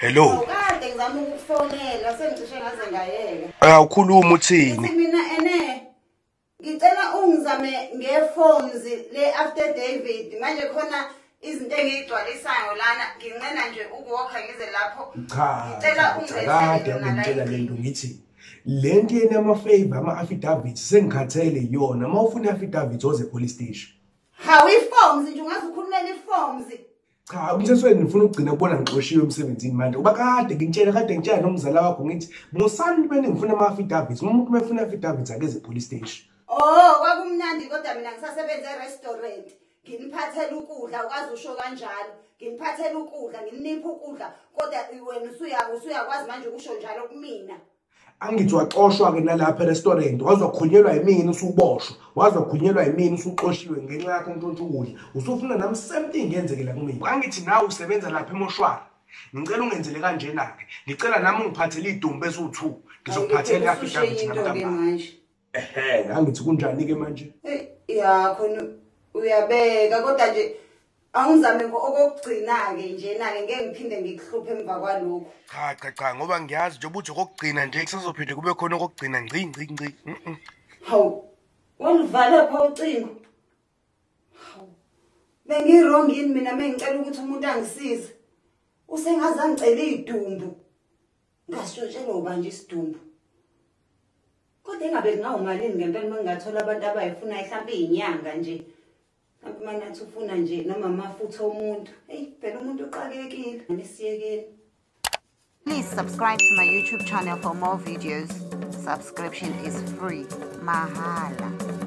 Hello. Kade ngizama ukukufonela sengicishe ngaze ngayeka. Ukhuluma uthini? Mina ngicela ungizame ngephones le after David manje khona izinto engigcwalisayo lana nginqena nje ukuwokha ngize lapho. Ngicela ungizele ngitshela lento ngithi lento yena ama-favor ama-affidavits sengikhathele yona mawufuna i-affidavit oze police station. Hawu iforms nje ungaze ukhulumela iforms. Cha umthethweni ngifuna ukugcina kubona ngixoshiwe emsebenzini manje uba kade ngitshela nomzala wakho ngithi musani bene ngifuna ama-affidavits umuntu mefuna i-affidavits akeze police station. Oh kwakumnandi kodwa mina ngisasebenza e-restaurant nginiphathela ukudla ukazi usho kanjalo nginiphathela ukudla nginipha ukudla kodwa wena usuyakwazi manje ukusho njalo kumina. Angithi waxoshwa-ke nalapha e-restaurant wazokhunyelwa yimina usuboshwa wazokhunyelwa yimina usuxoshiwe ngenxa yakho ntshontsha ukudla usufuna nami same thing yenzekela kumina. Angithi nawe usebenza lapha emoshwari ngicela ungenzele kanjena-ke ngicela nami ungiphathele idumbu eziwu-2 ngizokuphathela i-affidavit namntambama. Angithi kunjani-ke manje? Ya khona uyabeka kodwa nje awungizame okokugcina-ke njena-ke ngeke ngiphinde ngikuhluphe emva kwalokho. Cha ngoba ngiyazi nje ukuthi okokugcina nje kusazophinde kube khona okokugcina ngci. Hawu walivala pha ucingo. Hawu bengirong yini mina mengicela ukuthi umuntu angisize usengaze angicela idumbu ngasitshotshela ubanje isidumbu. Kodwa engabe ngawumalini ngempela mangingathola abantu abayifuna mhlawumbe izinyanga nje. Mhlawumbe manathi ufuna nje noma amafutha omuntu. Hey phela umuntu uqakekile. Anisiyekeni. Please subscribe to my YouTube channel for more videos. Subscription is free. Mahala.